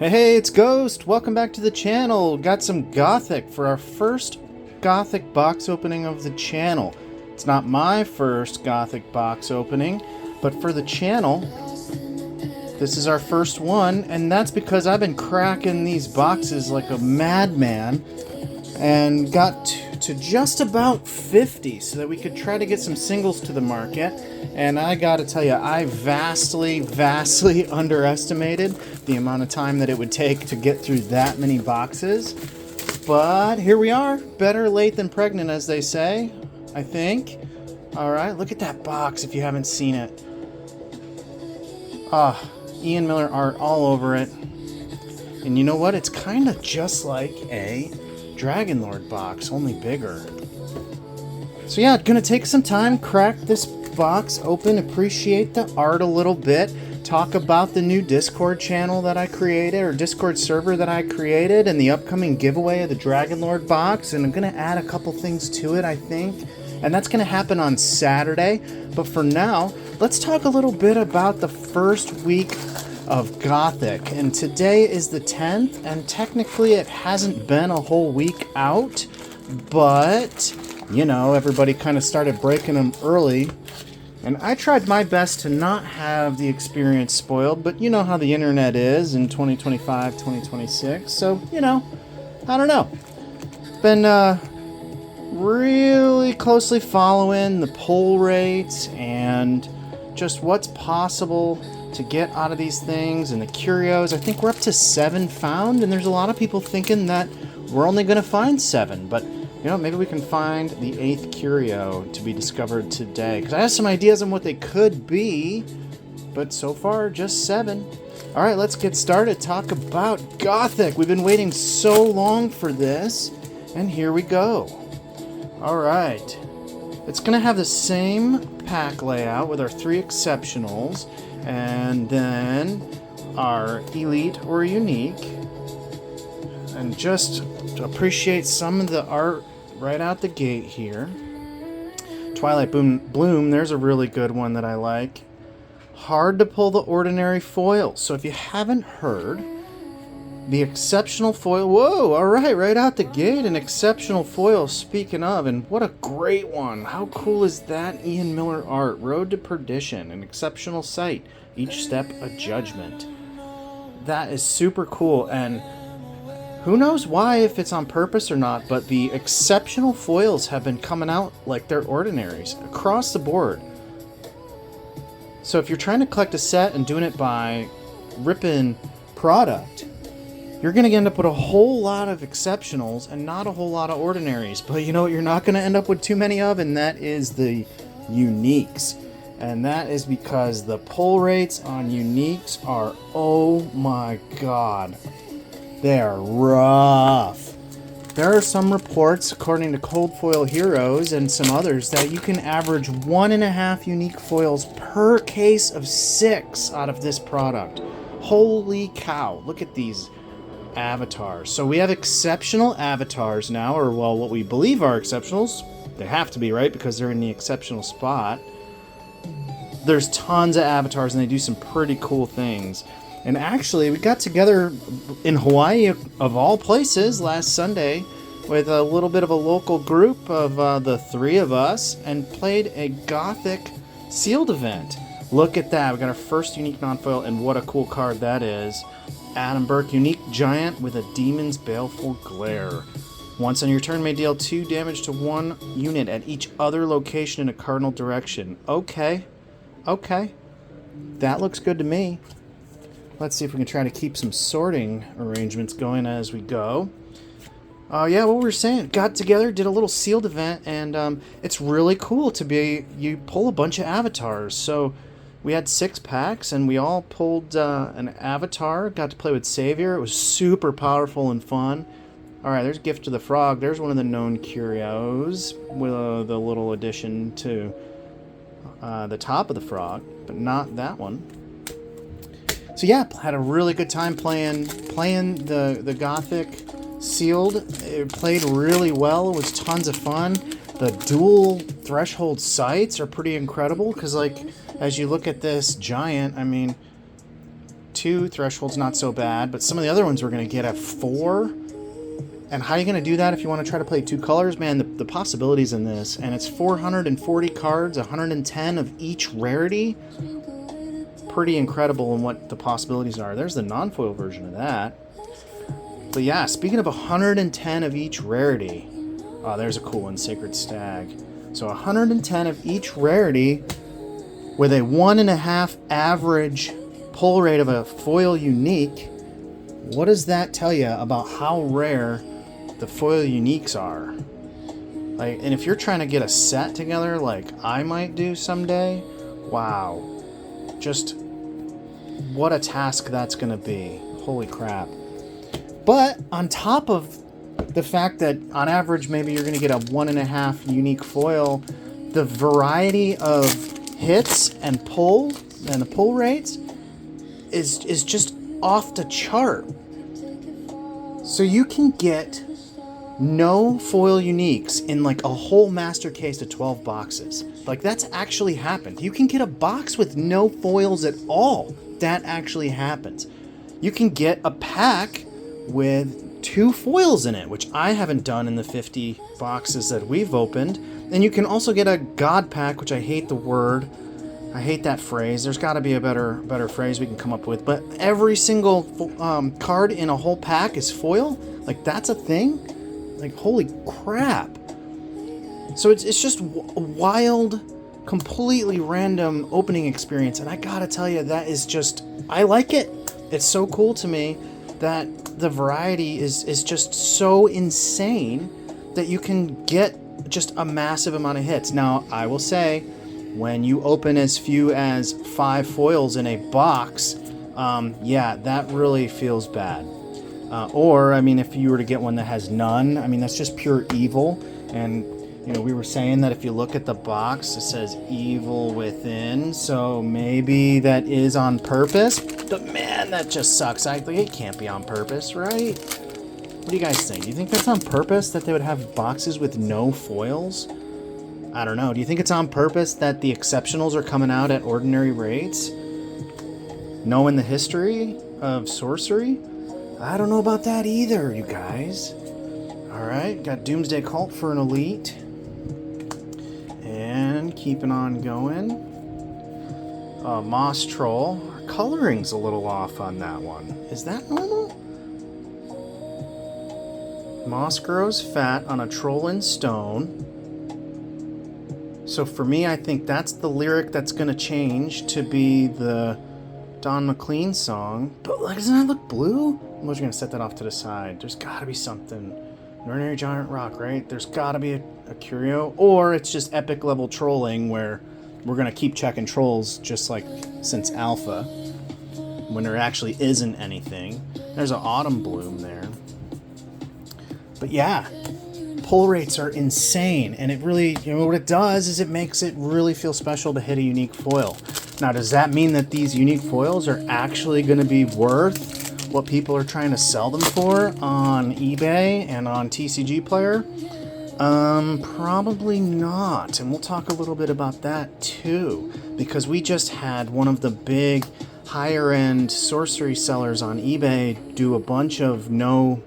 Hey, it's Ghost! Welcome back to the channel! Got some Gothic for our first Gothic box opening of the channel. It's not my first Gothic box opening, but for the channel, this is our first one, and that's because I've been cracking these boxes like a madman and got to just about 50 so that we could try to get some singles to the market. And I gotta tell you, I vastly underestimated the amount of time that it would take to get through that many boxes. But here we are. Better late than pregnant, as they say, I think. Alright, look at that box if you haven't seen it. Ian Miller art all over it. And you know what? It's kind of just like a Dragonlord box, only bigger. So yeah, gonna take some time, crack this box open, appreciate the art a little bit, talk about the new Discord channel that I created, or Discord server that I created, and the upcoming giveaway of the Dragonlord box, and I'm gonna add a couple things to it, I think. And that's gonna happen on Saturday. But for now, let's talk a little bit about the first week of Gothic. And today is the 10th, and technically it hasn't been a whole week out, but you know, everybody kind of started breaking them early. And I tried my best to not have the experience spoiled, but you know how the internet is in 2025, 2026. So, you know, I don't know. Been really closely following the poll rates and just what's possible to get out of these things and the curios. I think we're up to 7 found, and there's a lot of people thinking that we're only going to find 7, but you know, maybe we can find the 8th curio to be discovered today. Because I have some ideas on what they could be, but so far, just 7. Alright, let's get started. Talk about Gothic. We've been waiting so long for this, and here we go. Alright. It's going to have the same pack layout with our 3 exceptionals, and then our elite or unique. And just to appreciate some of the art right out the gate here. Twilight Bloom, there's a really good one that I like. Hard to pull the ordinary foil. So if you haven't heard, the exceptional foil, whoa, alright, right out the gate, an exceptional foil, speaking of, and what a great one. How cool is that Ian Miller art? Road to Perdition, an exceptional sight. Each step a judgment. That is super cool, and who knows why, if it's on purpose or not, but the exceptional foils have been coming out like they're ordinaries across the board. So if you're trying to collect a set and doing it by ripping product, you're going to end up with a whole lot of exceptionals and not a whole lot of ordinaries. But you know what you're not going to end up with too many of, and that is the uniques. And that is because the pull rates on uniques are, oh my god, they are rough. There are some reports, according to Cold Foil Heroes and some others, that you can average 1.5 unique foils per case of 6 out of this product. Holy cow, look at these avatars. So we have exceptional avatars now, or well, what we believe are exceptionals. They have to be, right? Because they're in the exceptional spot. There's tons of avatars and they do some pretty cool things. And actually, we got together in Hawaii, of all places, last Sunday with a little bit of a local group of the 3 of us and played a Gothic sealed event. Look at that. We got our first unique non-foil, and what a cool card that is. Adam Burke, unique giant with a Demon's Baleful Glare. Once on your turn, may deal 2 damage to 1 unit at each other location in a cardinal direction. Okay. Okay. That looks good to me. Let's see if we can try to keep some sorting arrangements going as we go. Yeah, what we were saying, got together, did a little sealed event, and it's really cool to be, you pull a bunch of avatars. So we had 6 packs, and we all pulled an avatar, got to play with Savior. It was super powerful and fun. Alright, there's Gift of the Frog. There's one of the known curios with the little addition to the top of the frog, but not that one. So yeah, had a really good time playing the Gothic sealed. It played really well. It was tons of fun. The dual threshold sights are pretty incredible because, like, as you look at this giant, I mean, 2 threshold's not so bad, but some of the other ones we're going to get at 4. And how are you going to do that if you want to try to play 2 colors? Man, the possibilities in this. And it's 440 cards, 110 of each rarity. Pretty incredible in what the possibilities are. There's the non-foil version of that. But yeah, speaking of 110 of each rarity. Oh, there's a cool one, Sacred Stag. So 110 of each rarity with a 1.5 average pull rate of a foil unique. What does that tell you about how rare the foil uniques are? Like, and if you're trying to get a set together like I might do someday, wow. Just what a task that's going to be. Holy crap. But on top of the fact that on average maybe you're going to get a 1.5 unique foil, the variety of hits and pull and the pull rates is just off the chart. So you can get no foil uniques in like a whole master case of 12 boxes. Like, that's actually happened. You can get a box with no foils at all. That actually happens. You can get a pack with 2 foils in it, which I haven't done in the 50 boxes that we've opened. And you can also get a God pack, which I hate the word. I hate that phrase. There's got to be a better phrase we can come up with. But every single card in a whole pack is foil. Like, that's a thing. Like, holy crap. So it's just a wild, completely random opening experience. And I gotta tell you, that is just, I like it. It's so cool to me that the variety is just so insane that you can get just a massive amount of hits. Now, I will say, when you open as few as 5 foils in a box, yeah, that really feels bad. Or, I mean, if you were to get one that has none, I mean, that's just pure evil. And, you know, we were saying that if you look at the box, it says evil within. So maybe that is on purpose. But man, that just sucks. It can't be on purpose, right? What do you guys think? Do you think that's on purpose, that they would have boxes with no foils? I don't know. Do you think it's on purpose that the exceptionals are coming out at ordinary rates? Knowing the history of Sorcery? I don't know about that either, you guys. Alright, got Doomsday Cult for an elite. And keeping on going. Moss Troll. Our coloring's a little off on that one. Is that normal? Moss grows fat on a troll in stone. So for me, I think that's the lyric that's going to change to be the Don McLean song. But like, doesn't that look blue? I'm just going to set that off to the side. There's got to be something. An ordinary giant rock, right? There's got to be a curio. Or it's just epic level trolling where we're going to keep checking trolls just like since alpha. When there actually isn't anything. There's an autumn bloom there. But yeah, pull rates are insane. And it really, you know, what it does is it makes it really feel special to hit a unique foil. Now, does that mean that these unique foils are actually going to be worth what people are trying to sell them for on eBay and on TCG Player? Probably not. And we'll talk a little bit about that too, because we just had one of the big higher end sorcery sellers on eBay do a bunch of no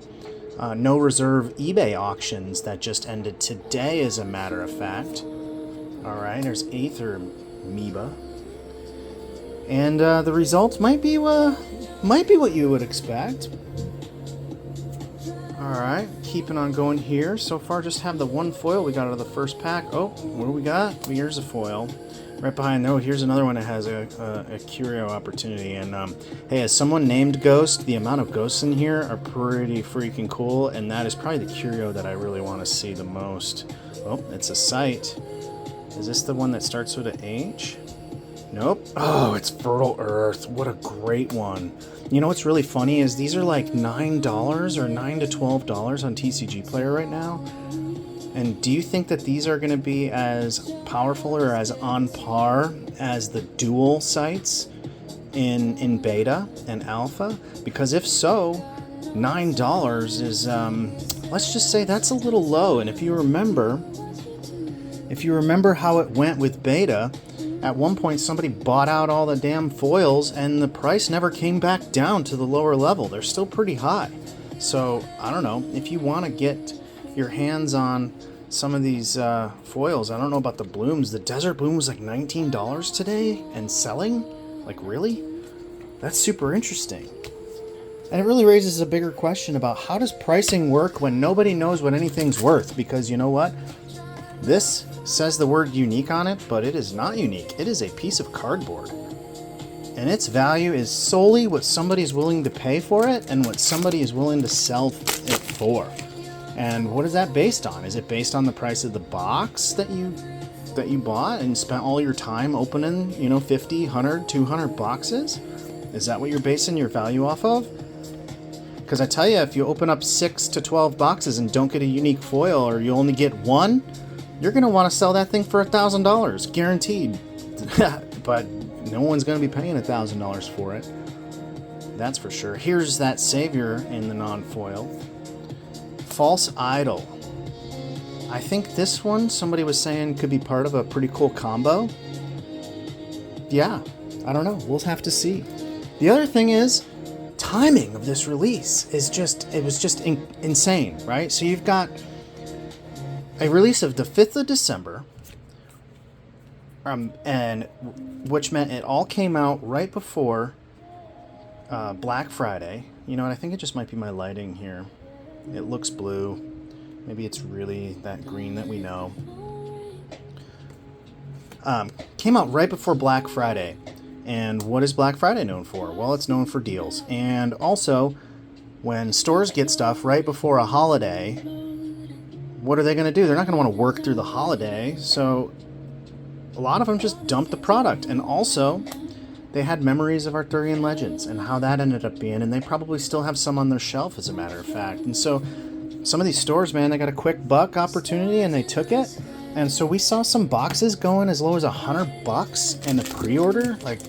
reserve eBay auctions that just ended today, as a matter of fact. All right, there's Aether Amoeba. And the results might be what you would expect. Alright, keeping on going here. So far, just have the one foil we got out of the first pack. Oh, what do we got? Here's a foil. Right behind, oh, here's another one that has a curio opportunity. And hey, as someone named Ghost, the amount of ghosts in here are pretty freaking cool. And that is probably the curio that I really want to see the most. Oh, it's a site. Is this the one that starts with an H? Nope. Oh, it's Fertile Earth. What a great one. You know what's really funny is these are like $9 or $9 to $12 on TCG Player right now. And do you think that these are going to be as powerful or as on par as the dual sites in beta and alpha? Because if so, $9 is, let's just say that's a little low. And if you remember how it went with beta, at one point somebody bought out all the damn foils and the price never came back down to the lower level. They're still pretty high. So, I don't know, if you want to get your hands on some of these foils, I don't know about the blooms. The desert bloom was like $19 today and selling? Like, really? That's super interesting. And it really raises a bigger question about how does pricing work when nobody knows what anything's worth? Because you know what? This says the word unique on it, but it is not unique. It is a piece of cardboard. And its value is solely what somebody's willing to pay for it and what somebody is willing to sell it for. And what is that based on? Is it based on the price of the box that you bought and spent all your time opening, 50, 100, 200 boxes? Is that what you're basing your value off of? Because I tell you, if you open up 6 to 12 boxes and don't get a unique foil, or you only get one, you're going to want to sell that thing for $1,000, guaranteed. But no one's going to be paying $1,000 for it. That's for sure. Here's that savior in the non-foil. False Idol. I think this one, somebody was saying, could be part of a pretty cool combo. Yeah, I don't know. We'll have to see. The other thing is, timing of this release is insane, right? So you've got a release of the 5th of December, and which meant it all came out right before Black Friday. You know what? I think it just might be my lighting here. It looks blue. Maybe it's really that green that we know. Came out right before Black Friday. And what is Black Friday known for? Well, it's known for deals. And also, when stores get stuff right before a holiday, what are they going to do? They're not going to want to work through the holiday. So a lot of them just dump the product. And also, they had memories of Arthurian legends and how that ended up being. And they probably still have some on their shelf, as a matter of fact. And so some of these stores, man, they got a quick buck opportunity and they took it. And so we saw some boxes going as low as $100 in the pre-order. Like,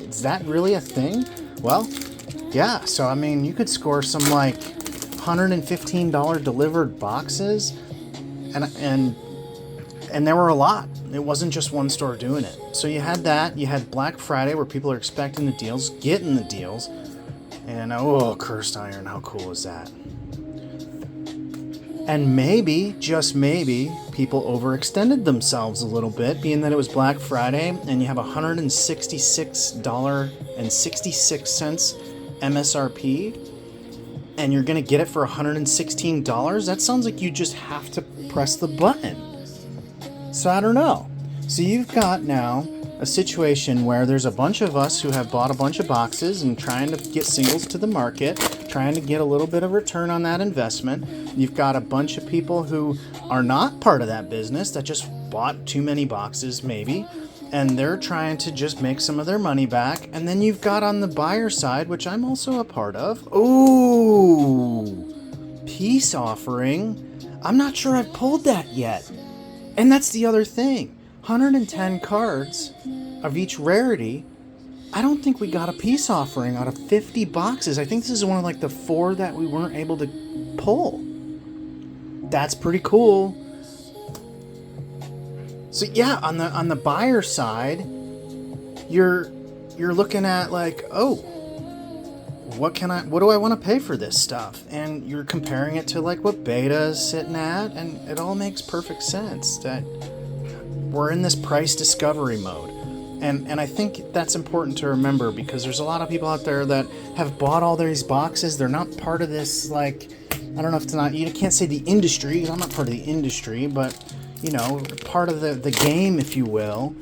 is that really a thing? Well, yeah. So, I mean, you could score some like $115 delivered boxes. And there were a lot. It wasn't just one store doing it. So you had that. You had Black Friday where people are expecting the deals, getting the deals. And, oh, Cursed Iron, how cool is that? And maybe, just maybe, people overextended themselves a little bit, being that it was Black Friday and you have $166.66 MSRP, and you're going to get it for $116. That sounds like you just have to press the button. So I don't know. So you've got now a situation where there's a bunch of us who have bought a bunch of boxes and trying to get singles to the market, trying to get a little bit of return on that investment. You've got a bunch of people who are not part of that business that just bought too many boxes maybe, and they're trying to just make some of their money back. And then you've got on the buyer side, which I'm also a part of, ooh, peace offering. I'm not sure I've pulled that yet. And that's the other thing. 110 cards of each rarity. I don't think we got a peace offering out of 50 boxes. I think this is one of like the 4 that we weren't able to pull. That's pretty cool. So yeah, on the buyer side, you're looking at like, oh, what do I want to pay for this stuff? And you're comparing it to like what beta is sitting at, and it all makes perfect sense that we're in this price discovery mode. And I think that's important to remember, because there's a lot of people out there that have bought all these boxes. They're not part of this, like, I don't know if it's not, you can't say the industry, 'cause I'm not part of the industry, but, part of the game, if you will,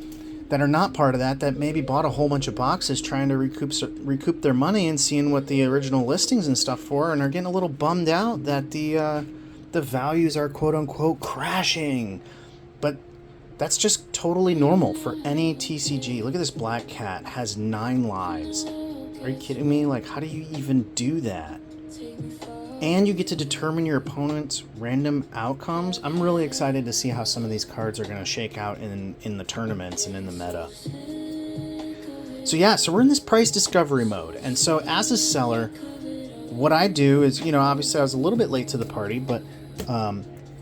that are not part of that maybe bought a whole bunch of boxes trying to recoup their money and seeing what the original listings and stuff for, and are getting a little bummed out that the values are quote-unquote crashing. But that's just totally normal for any TCG. Look at this black cat, has 9 lives. Are you kidding me? Like, how do you even do that? And you get to determine your opponent's random outcomes. I'm really excited to see how some of these cards are going to shake out in the tournaments and in the meta. So yeah, so we're in this price discovery mode. And so as a seller, what I do is, obviously I was a little bit late to the party, but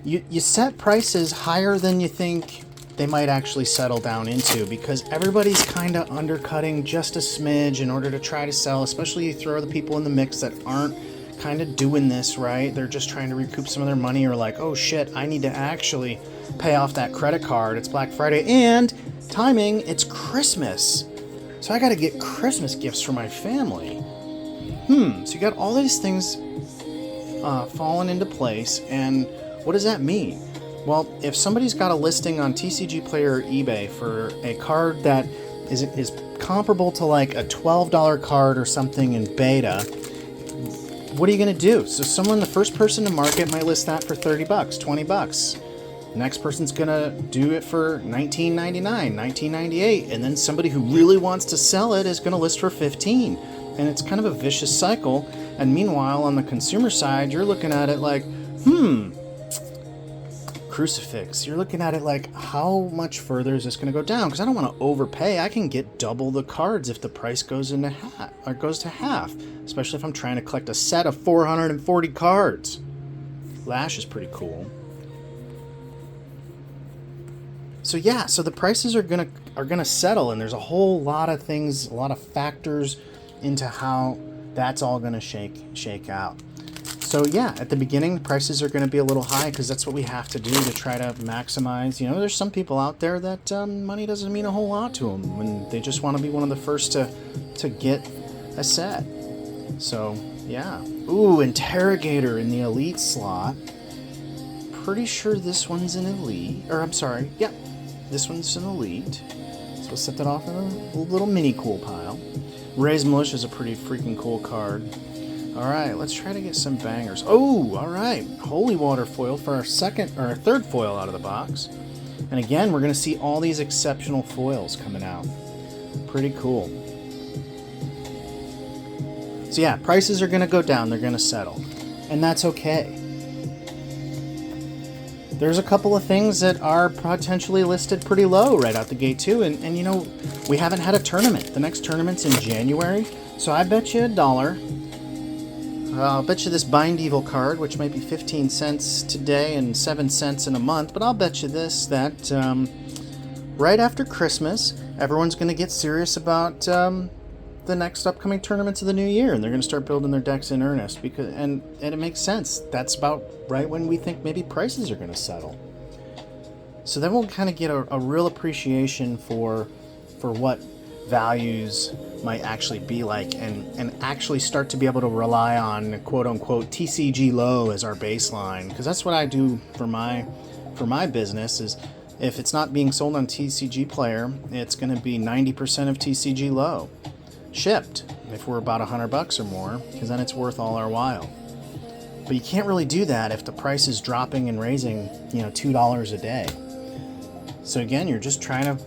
you set prices higher than you think they might actually settle down into, because everybody's kind of undercutting just a smidge in order to try to sell, especially you throw the people in the mix that aren't kind of doing this right. They're just trying to recoup some of their money, or like, oh shit, I need to actually pay off that credit card. It's Black Friday and timing, it's Christmas. So I got to get Christmas gifts for my family. So you got all these things falling into place, and what does that mean? Well, if somebody's got a listing on TCG Player or eBay for a card that is comparable to like a $12 card or something in beta, what are you going to do? So the first person to market might list that for 30 bucks, 20 bucks. The next person's going to do it for $19.99, $19.98, and then somebody who really wants to sell it is going to list for 15. And it's kind of a vicious cycle. And meanwhile, on the consumer side, you're looking at it like, crucifix. You're looking at it like, how much further is this going to go down? Because I don't want to overpay. I can get double the cards if the price goes to half, especially if I'm trying to collect a set of 440 cards. Lash is pretty cool. So yeah, so the prices are gonna settle, and there's a whole lot of things, a lot of factors into how that's all gonna shake out. So yeah, at the beginning, the prices are going to be a little high because that's what we have to do to try to maximize. You know, there's some people out there that money doesn't mean a whole lot to them, and they just want to be one of the first to get a set. So yeah. Ooh, Interrogator in the Elite slot. Pretty sure this one's an Elite. Or I'm sorry, yeah, this one's an Elite. So we'll set that off in a little mini cool pile. Ray's Militia is a pretty freaking cool card. Alright, let's try to get some bangers. Oh, alright. Holy Water foil for our third foil out of the box. And again, we're going to see all these exceptional foils coming out. Pretty cool. So yeah, prices are going to go down. They're going to settle. And that's okay. There's a couple of things that are potentially listed pretty low right out the gate too. And you know, we haven't had a tournament. The next tournament's in January. So I bet you $1. I'll bet you this Bind Evil card, which might be 15 cents today and 7 cents in a month, but I'll bet you this, that right after Christmas, everyone's going to get serious about the next upcoming tournaments of the new year, and they're going to start building their decks in earnest, and it makes sense. That's about right when we think maybe prices are going to settle. So then we'll kind of get a real appreciation for what values might actually be like, and actually start to be able to rely on quote-unquote TCG low as our baseline, because that's what I do for my business. Is if it's not being sold on TCG Player, it's going to be 90% of TCG low shipped if we're about $100 or more, because then it's worth all our while. But you can't really do that if the price is dropping and raising, you know, $2 a day. So again, you're just trying to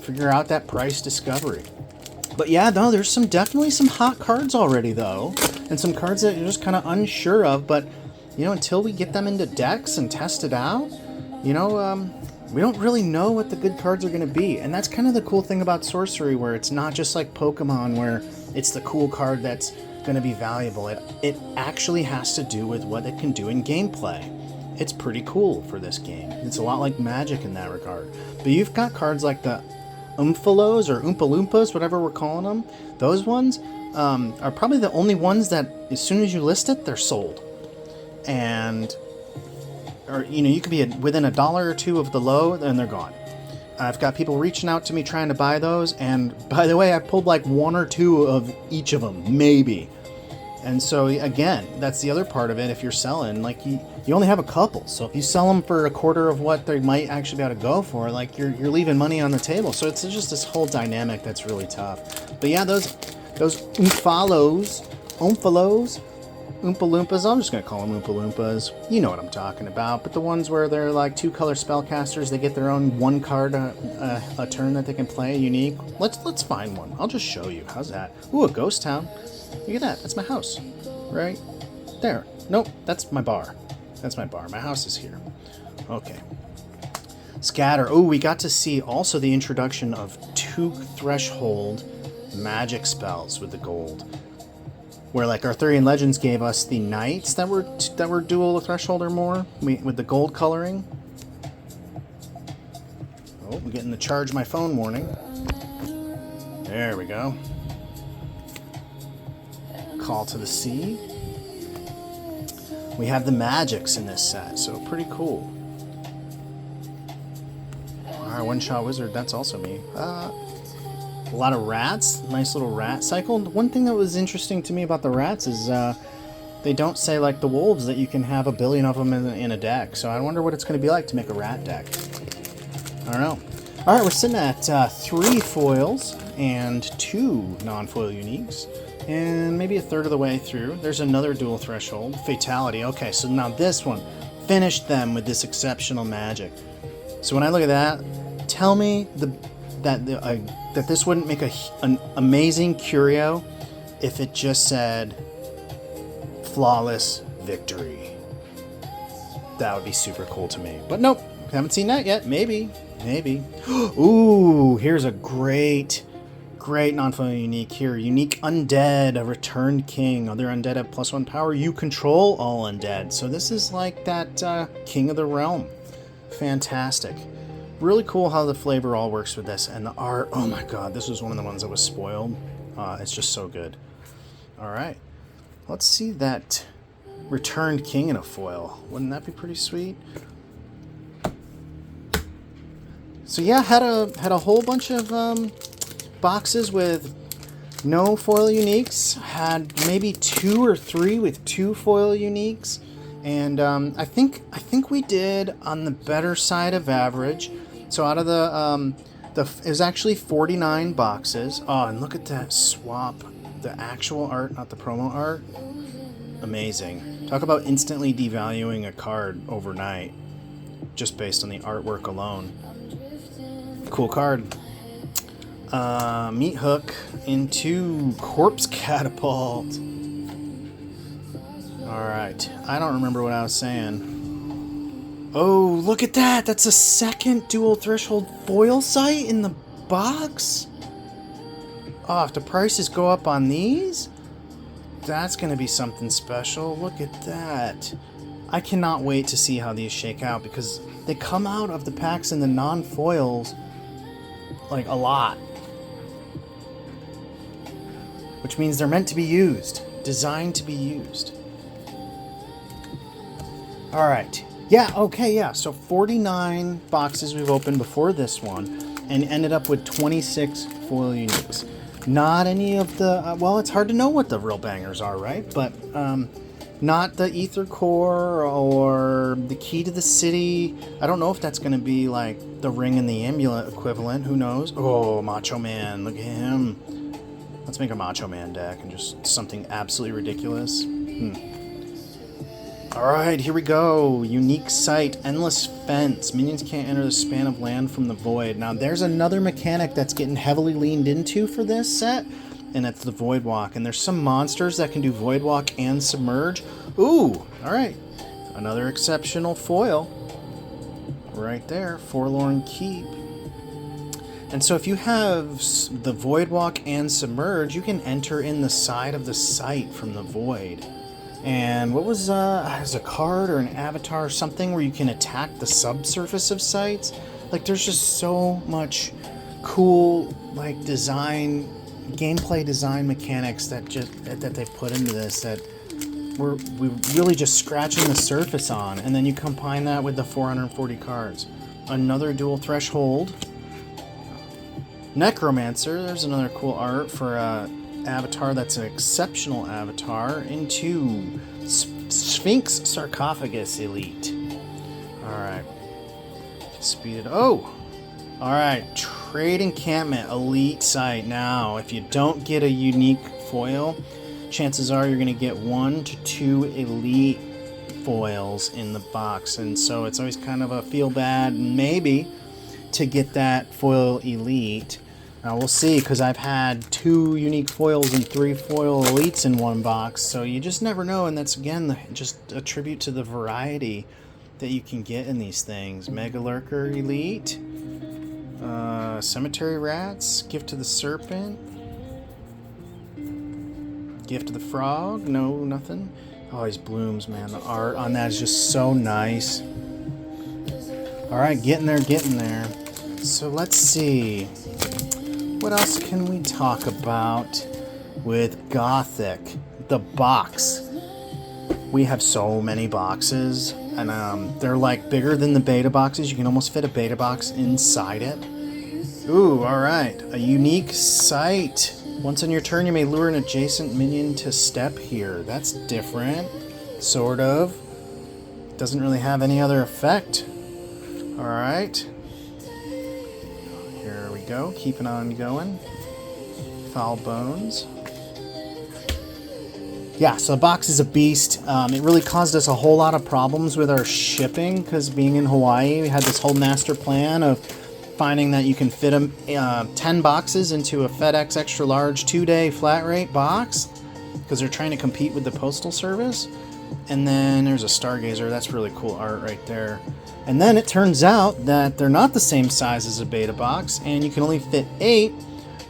figure out that price discovery. But yeah, no, there's definitely some hot cards already though, and some cards that you're just kind of unsure of. But you know, until we get them into decks and test it out, you know, we don't really know what the good cards are going to be. And that's kind of the cool thing about Sorcery, where it's not just like Pokemon, where it's the cool card that's going to be valuable. It actually has to do with what it can do in gameplay. It's pretty cool for this game. It's a lot like Magic in that regard. But you've got cards like the Umphalos or Oompa Loompas, whatever we're calling them. Those ones are probably the only ones that as soon as you list it, they're sold. Or you know, you could be within $1 or $2 of the low, and they're gone. I've got people reaching out to me trying to buy those, and by the way, I pulled like 1 or 2 of each of them, maybe. And so again, that's the other part of it. If you're selling, like you only have a couple. So if you sell them for a quarter of what they might actually be able to go for, like you're leaving money on the table. So it's just this whole dynamic that's really tough. But yeah, those Umphalos, Oompa Loompas, I'm just going to call them Oompa Loompas. You know what I'm talking about. But the ones where they're like 2-color spellcasters, they get their own 1 card a turn that they can play, unique. Let's find one. I'll just show you. How's that? Ooh, a ghost town. Look at that. That's my house. Right there. Nope, that's my bar. That's my bar. My house is here. Okay. Scatter. Oh, we got to see also the introduction of 2 threshold magic spells with the gold. Where like Arthurian Legends gave us the knights that were dual threshold or more with the gold coloring. Oh, I'm getting the charge my phone warning. There we go. Call to the Sea. We have the magics in this set, so pretty cool. Alright, one-shot wizard, that's also me. A lot of rats, nice little rat cycle. One thing that was interesting to me about the rats is they don't say, like the wolves, that you can have 1 billion of them in a deck. So I wonder what it's going to be like to make a rat deck. I don't know. Alright, we're sitting at 3 foils and 2 non-foil uniques. And maybe a third of the way through. There's another dual threshold. Fatality. Okay, so now this one. Finished them with this exceptional magic. So when I look at that, tell me that this wouldn't make an amazing curio if it just said flawless victory. That would be super cool to me. But nope, haven't seen that yet. Maybe. Ooh, here's a great non-foil unique here. Unique undead, a returned king. Other undead have +1 power. You control all undead. So this is like that king of the realm. Fantastic. Really cool how the flavor all works with this. And the art, oh my god, this was one of the ones that was spoiled. It's just so good. Alright. Let's see that returned king in a foil. Wouldn't that be pretty sweet? So yeah, had a whole bunch of boxes with no foil uniques. Had maybe 2 or 3 with 2 foil uniques. And I think we did on the better side of average. So out of it was actually 49 boxes. Oh, and look at that swap. The actual art, not the promo art. Amazing. Talk about instantly devaluing a card overnight, just based on the artwork alone. Cool card. Meat hook into corpse catapult. Alright, I don't remember what I was saying. Oh, look at that! That's a second dual threshold foil sight in the box? Oh, if the prices go up on these, that's going to be something special. Look at that. I cannot wait to see how these shake out, because they come out of the packs in the non-foils like a lot. Which means they're meant to be used. Designed to be used. Alright. Yeah, okay, yeah. So 49 boxes we've opened before this one, and ended up with 26 foil uniques. Not any of the... well, it's hard to know what the real bangers are, right? But not the Ether Core or the Key to the City. I don't know if that's going to be like the Ring and the Amulet equivalent. Who knows? Oh, Macho Man. Look at him. Let's make a Macho Man deck and just something absolutely ridiculous. Alright, here we go. Unique Sight, Endless Fence. Minions can't enter the span of land from the void. Now, there's another mechanic that's getting heavily leaned into for this set, and it's the Void Walk. And there's some monsters that can do Void Walk and Submerge. Ooh, alright. Another exceptional foil. Right there, Forlorn Keep. And so if you have the Void Walk and Submerge, you can enter in the side of the site from the Void. And what was a card or an avatar or something where you can attack the subsurface of sites? Like, there's just so much cool, like, gameplay design mechanics that they put into this that we're really just scratching the surface on. And then you combine that with the 440 cards. Another dual threshold. Necromancer, there's another cool art for avatar that's an exceptional avatar into Sphinx Sarcophagus Elite. Alright. Speed it. Oh! Alright. Trade Encampment Elite site. Now, if you don't get a unique foil, chances are you're going to get 1 to 2 elite foils in the box. And so it's always kind of a feel bad, maybe, to get that foil elite. Now we'll see, because I've had 2 unique foils and 3 foil elites in one box, so you just never know, and that's, again, just a tribute to the variety that you can get in these things. Mega Lurker Elite, Cemetery Rats, Gift to the Serpent, Gift to the Frog, no, nothing. Oh, these blooms, man, the art on that is just so nice. Alright, getting there. So let's see. What else can we talk about with Gothic? The box. We have so many boxes, and they're like bigger than the beta boxes. You can almost fit a beta box inside it. Ooh, alright. A unique sight. Once on your turn, you may lure an adjacent minion to step here. That's different. Sort of. Doesn't really have any other effect. Alright. Here we go. Keeping on going. Foul Bones. Yeah, so the box is a beast. It really caused us a whole lot of problems with our shipping, because being in Hawaii, we had this whole master plan of finding that you can fit 10 boxes into a FedEx extra large 2-day flat rate box, because they're trying to compete with the Postal Service. And then there's a Stargazer. That's really cool art right there. And then it turns out that they're not the same size as a beta box, and you can only fit 8.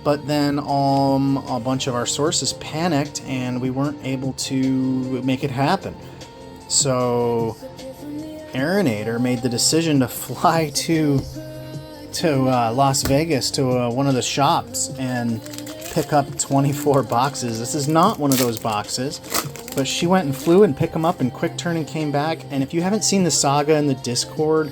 But then a bunch of our sources panicked, and we weren't able to make it happen. So Arinator made the decision to fly to Las Vegas to one of the shops and pick up 24 boxes. This is not one of those boxes, but she went and flew and picked them up in quick turn and came back. And if you haven't seen the saga in the Discord,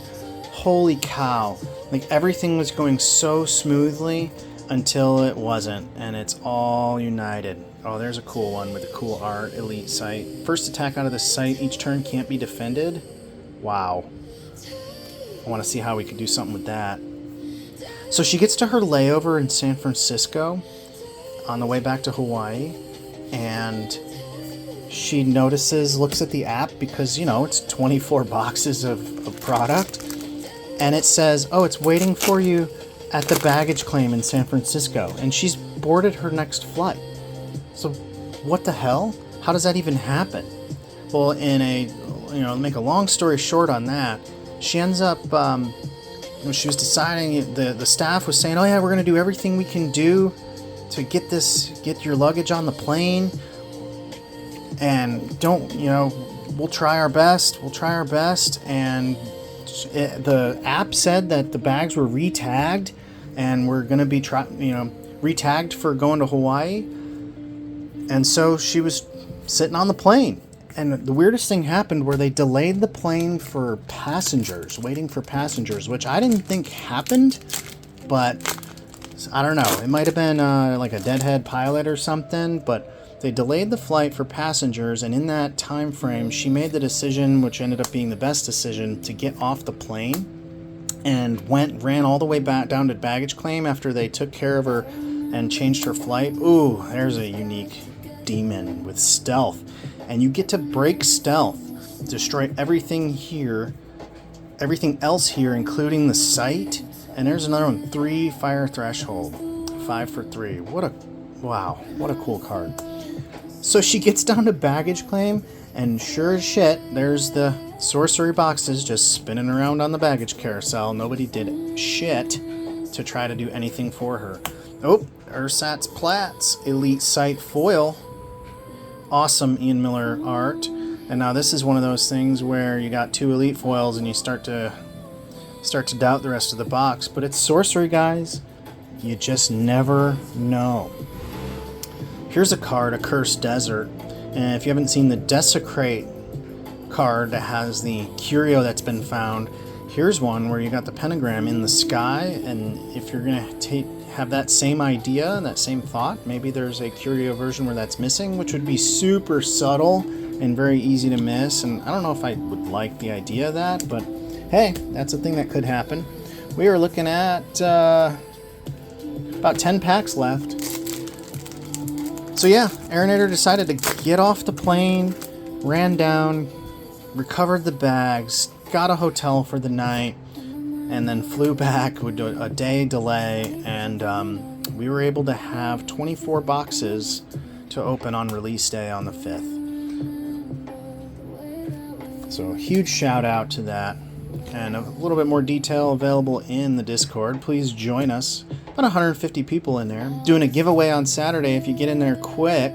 holy cow. Like, everything was going so smoothly until it wasn't, and it's all united. Oh, there's a cool one with the cool art. Elite sight. First attack out of the sight each turn can't be defended. Wow. I want to see how we could do something with that. So she gets to her layover in San Francisco on the way back to Hawaii, and she looks at the app, because, you know, it's 24 boxes of product, and it says, oh, it's waiting for you at the baggage claim in San Francisco, and she's boarded her next flight. So what the hell? How does that even happen? Well, make a long story short on that, she ends up, when she was deciding, the staff was saying, oh yeah, we're going to do everything we can do to get your luggage on the plane, and we'll try our best, and the app said that the bags were re-tagged, and we're going to be re-tagged for going to Hawaii. And so she was sitting on the plane, and the weirdest thing happened where they delayed the plane for passengers, waiting for passengers, which I didn't think happened, but I don't know. It might have been like a deadhead pilot or something, but they delayed the flight for passengers, and in that time frame, she made the decision, which ended up being the best decision, to get off the plane, and ran all the way back down to baggage claim after they took care of her and changed her flight. Ooh, there's a unique demon with stealth. And you get to break stealth, destroy everything else here, including the site. And there's another one, 3 fire threshold, 5 for 3. What a cool card. So she gets down to baggage claim, and sure as shit, there's the sorcery boxes just spinning around on the baggage carousel. Nobody did shit to try to do anything for her. Oh, Ursat's Platts, Elite Sight Foil. Awesome Ian Miller art. And now this is one of those things where you got 2 elite foils and you start to doubt the rest of the box. But it's sorcery, guys. You just never know. Here's a card, a Cursed Desert. And if you haven't seen the Desecrate card that has the curio that's been found, here's one where you got the pentagram in the sky, and if you're going to have that same idea, that same thought, maybe there's a curio version where that's missing, which would be super subtle and very easy to miss, and I don't know if I would like the idea of that, but hey, that's a thing that could happen. We are looking at about 10 packs left. So yeah, Arinator decided to get off the plane, ran down, recovered the bags, got a hotel for the night, and then flew back with a day delay, and we were able to have 24 boxes to open on release day on the 5th. So a huge shout out to that, and a little bit more detail available in the Discord. Please join us. About 150 people in there. Doing a giveaway on Saturday if you get in there quick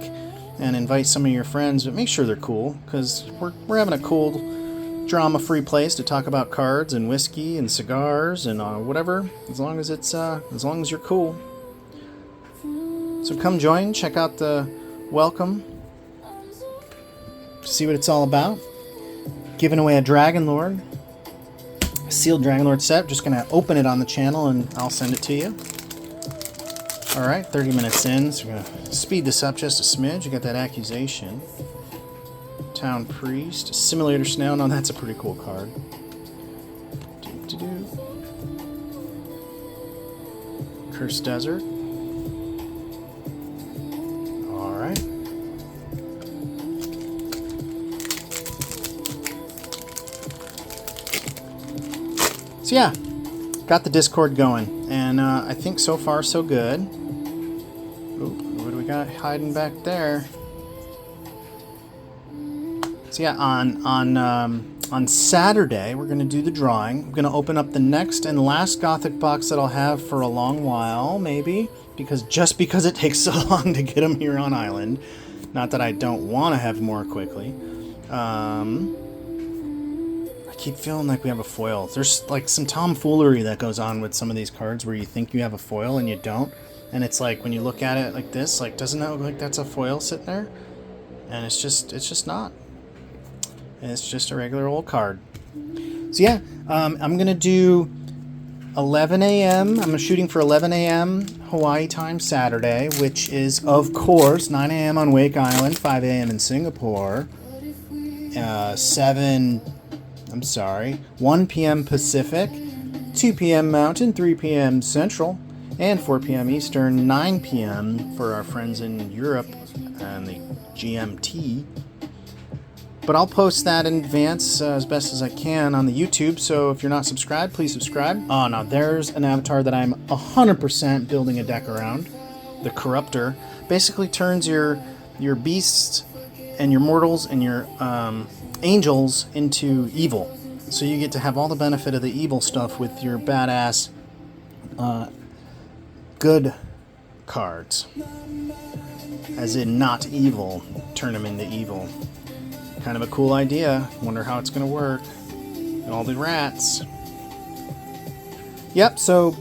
and invite some of your friends, but make sure they're cool, because we're having a cool drama-free place to talk about cards and whiskey and cigars and whatever, as long as you're cool. So come join, check out the welcome, see what it's all about. Giving away a Dragon Lord, a sealed Dragon Lord set. Just gonna open it on the channel and I'll send it to you. All right, 30 minutes in, so we're gonna speed this up just a smidge. You got that accusation. Town Priest, Simulator Snail. Now that's a pretty cool card. Cursed Desert. All right. So yeah, got the Discord going, and I think so far so good. Oop, what do we got hiding back there? So yeah, on Saturday we're gonna do the drawing. I'm gonna open up the next and last Gothic box that I'll have for a long while, maybe, because it takes so long to get them here on island. Not that I don't want to have more quickly. I keep feeling like we have a foil. There's like some tomfoolery that goes on with some of these cards where you think you have a foil and you don't, and it's like when you look at it like this, like doesn't that look like that's a foil sitting there? And it's just not. It's just a regular old card. So yeah, I'm gonna do 11 a.m. I'm shooting for 11 a.m. Hawaii time Saturday, which is of course 9 a.m. on Wake Island, 5 a.m. in Singapore, 1 p.m. Pacific, 2 p.m. Mountain, 3 p.m. Central, and 4 p.m. Eastern, 9 p.m. for our friends in Europe and the GMT. But I'll post that in advance as best as I can on the YouTube, so if you're not subscribed, please subscribe. Oh, now there's an avatar that I'm 100% building a deck around. The Corruptor. Basically turns your beasts and your mortals and your angels into evil. So you get to have all the benefit of the evil stuff with your badass good cards. As in not evil, turn them into evil. Kind of a cool idea. Wonder how it's going to work. And all the rats. Yep, so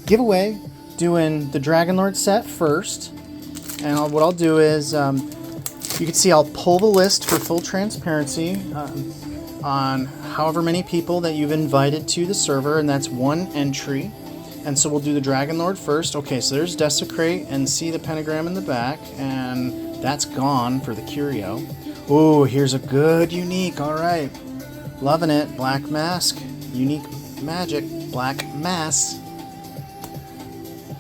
giveaway, doing the Dragon Lord set first. And what I'll do is, you can see I'll pull the list for full transparency on however many people that you've invited to the server, and that's one entry. And so we'll do the Dragon Lord first. Okay, so there's Desecrate, and see the pentagram in the back, and that's gone for the Curio. Ooh, here's a good unique. All right, loving it. Black Mask, unique magic, Black Mass.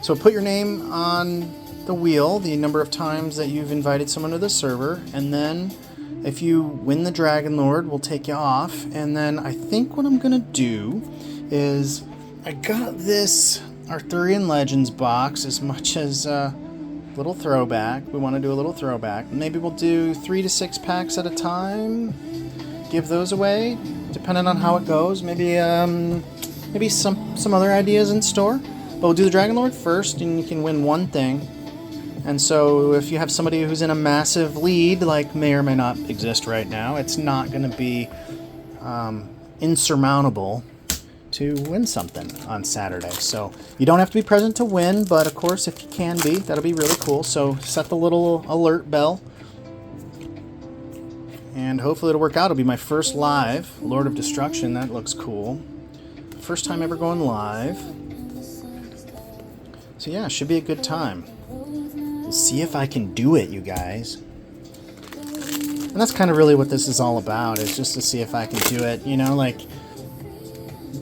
So put your name on the wheel, the number of times that you've invited someone to the server, and then if you win the Dragon Lord, we'll take you off. And then I think what I'm gonna do is I got this Arthurian Legends box as much as little throwback. We want to do a little throwback. Maybe we'll do 3 to 6 packs at a time. Give those away, depending on how it goes. Maybe some other ideas in store. But we'll do the Dragon Lord first, and you can win one thing. And so if you have somebody who's in a massive lead, like may or may not exist right now, it's not going to be insurmountable to win something on Saturday. So you don't have to be present to win, but of course if you can be, that'll be really cool. So set the little alert bell, and hopefully it'll work out. It'll be my first live Lord of Destruction. That looks cool. First time ever going live. So yeah, should be a good time. We'll see if I can do it, you guys. And that's kind of really what this is all about, is just to see if I can do it. You know, like,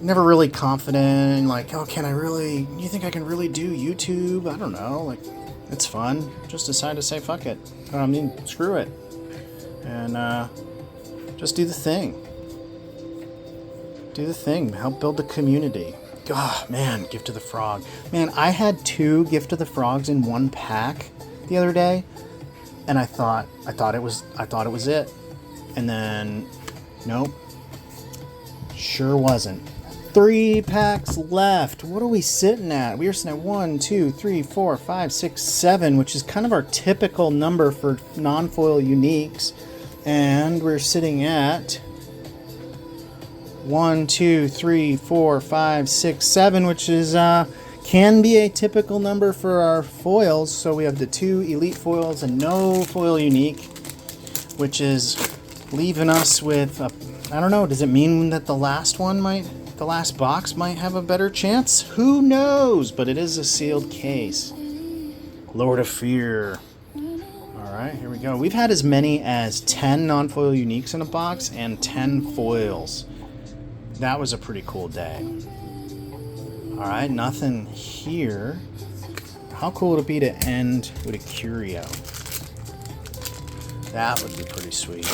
never really confident, like, oh, can I really, you think I can really do YouTube? I don't know, like, it's fun. Just decide to say fuck it. I mean, screw it. And just do the thing. Do the thing. Help build the community. Oh, man, Gift of the Frog. Man, I had 2 Gift of the Frogs in one pack the other day, and I thought it was it. And then, nope. Sure wasn't. 3 packs left. What are we sitting at? We are sitting at 1, 2, 3, 4, 5, 6, 7, which is kind of our typical number for non-foil uniques. And we're sitting at 1, 2, 3, 4, 5, 6, 7, which is can be a typical number for our foils. So we have the 2 elite foils and no foil unique, which is leaving us with I don't know, does it mean that the last box might have a better chance? Who knows? But it is a sealed case. Lord of Fear. Alright, here we go. We've had as many as 10 non-foil uniques in a box and 10 foils. That was a pretty cool day. Alright, nothing here. How cool would it be to end with a curio? That would be pretty sweet.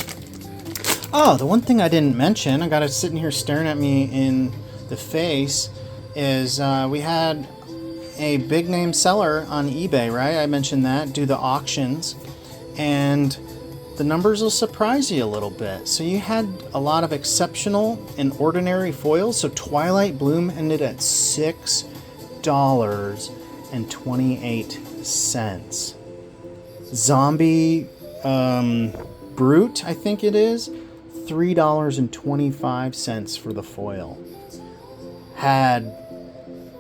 Oh, the one thing I didn't mention, I got it sitting here staring at me in the face, is we had a big name seller on eBay, right? I mentioned that, do the auctions, and the numbers will surprise you a little bit. So you had a lot of exceptional and ordinary foils. So Twilight Bloom ended at $6.28. Zombie Brute, I think it is, $3.25 for the foil. Had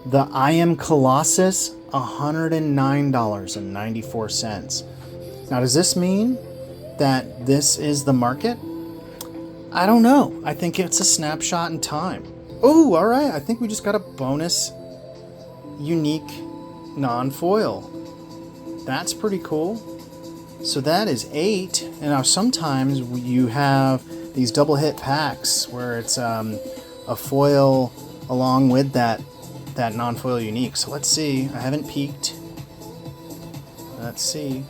the I Am Colossus, $109.94. Now, does this mean that this is the market? I don't know. I think it's a snapshot in time. Oh, all right. I think we just got a bonus unique non-foil. That's pretty cool. So that is 8. And now sometimes you have these double hit packs where it's a foil along with that non-foil unique. So let's see. I haven't peeked. Let's see.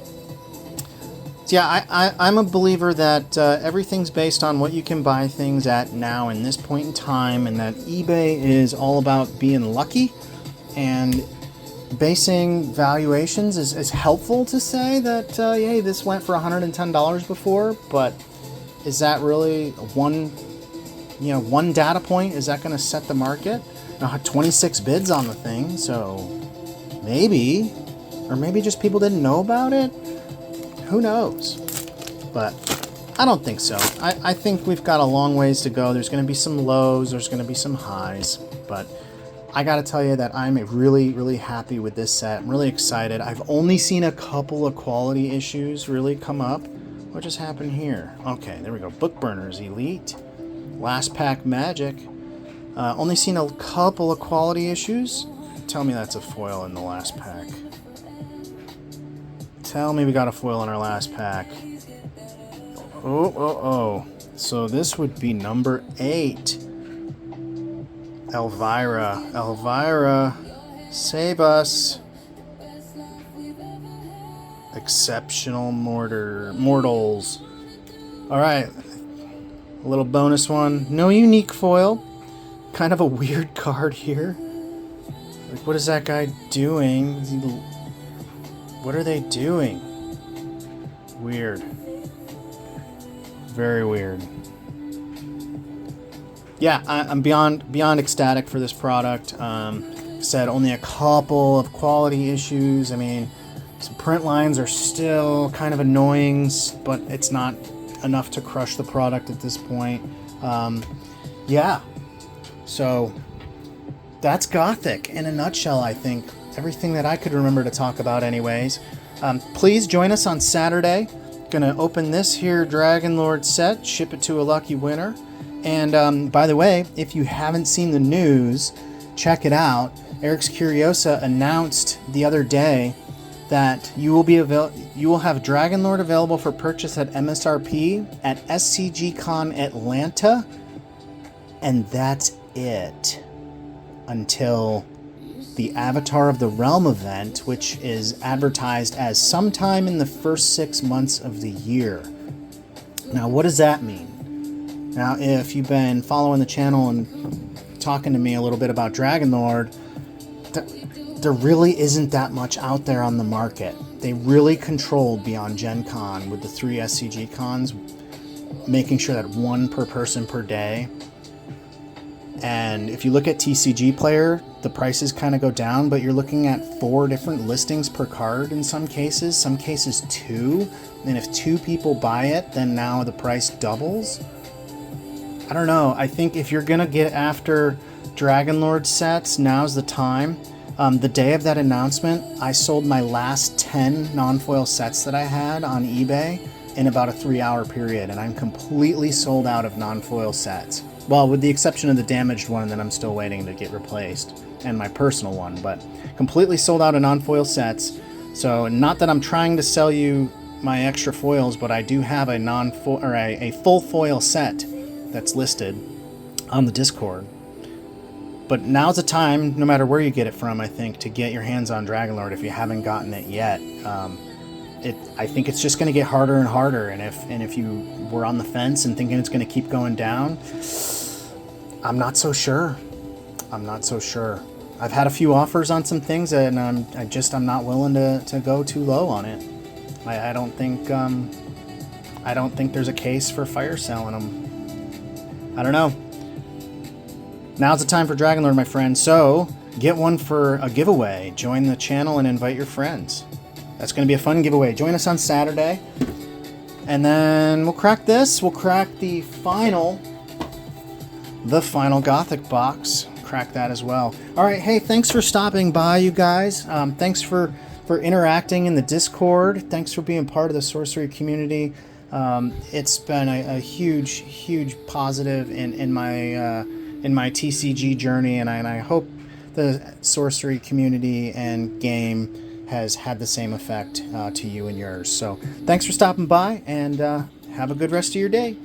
So yeah, I'm a believer that everything's based on what you can buy things at now in this point in time, and that eBay is all about being lucky, and basing valuations is helpful to say that, hey, this went for $110 before, but is that really one data point? Is that going to set the market? Now, 26 bids on the thing, so maybe, or maybe just people didn't know about it. Who knows? But I don't think so. I think we've got a long ways to go. There's going to be some lows. There's going to be some highs. But I got to tell you that I'm really, really happy with this set. I'm really excited. I've only seen a couple of quality issues really come up. What just happened here? Okay, there we go. Book Burners Elite. Last Pack Magic. Only seen a couple of quality issues. Tell me that's a foil in the last pack. Tell me we got a foil in our last pack. Oh. So this would be number 8. Elvira, save us. Exceptional Mortals. Alright. A little bonus one. No unique foil. Kind of a weird card here. Like, what is that guy doing? What are they doing? Weird. Very weird. Yeah, I'm beyond ecstatic for this product. Said only a couple of quality issues. I mean, some print lines are still kind of annoying, but it's not enough to crush the product at this point. Yeah. So that's Gothic in a nutshell, I think. Everything that I could remember to talk about anyways. Please join us on Saturday. Gonna open this here Dragon Lord set, ship it to a lucky winner. And by the way, if you haven't seen the news, check it out. Eric's Curiosa announced the other day that you will have Dragon Lord available for purchase at MSRP at SCG Con Atlanta, and that's it until the Avatar of the Realm event, which is advertised as sometime in the first 6 months of the year. Now, what does that mean? Now, if you've been following the channel and talking to me a little bit about Dragon Lord, there really isn't that much out there on the market. They really controlled Beyond Gen Con with the 3 SCG cons, making sure that 1 per person per day. And if you look at TCG Player, the prices kind of go down, but you're looking at 4 different listings per card in some cases 2. And if 2 people buy it, then now the price doubles. I don't know. I think if you're gonna get after Dragonlord sets, now's the time. The day of that announcement, I sold my last 10 non-foil sets that I had on eBay in about a 3-hour period, and I'm completely sold out of non-foil sets. Well, with the exception of the damaged one that I'm still waiting to get replaced, and my personal one, but completely sold out of non-foil sets. So not that I'm trying to sell you my extra foils, but I do have a non-foil or a full foil set that's listed on the Discord. But now's the time, no matter where you get it from, I think, to get your hands on Dragonlord if you haven't gotten it yet. I think it's just going to get harder and harder, and if you were on the fence and thinking it's going to keep going down, I'm not so sure. I'm not so sure. I've had a few offers on some things, and I'm not willing to go too low on it. I don't think there's a case for fire selling them. I don't know. Now's the time for Dragonlord, my friend. So get one for a giveaway. Join the channel and invite your friends. That's going to be a fun giveaway. Join us on Saturday. And then we'll crack this. We'll crack the final Gothic box. Crack that as well. All right. Hey, thanks for stopping by, you guys. Thanks for interacting in the Discord. Thanks for being part of the Sorcery community. It's been a huge positive in my TCG journey, and I hope the Sorcery community and game has had the same effect to you and yours. So thanks for stopping by, and have a good rest of your day.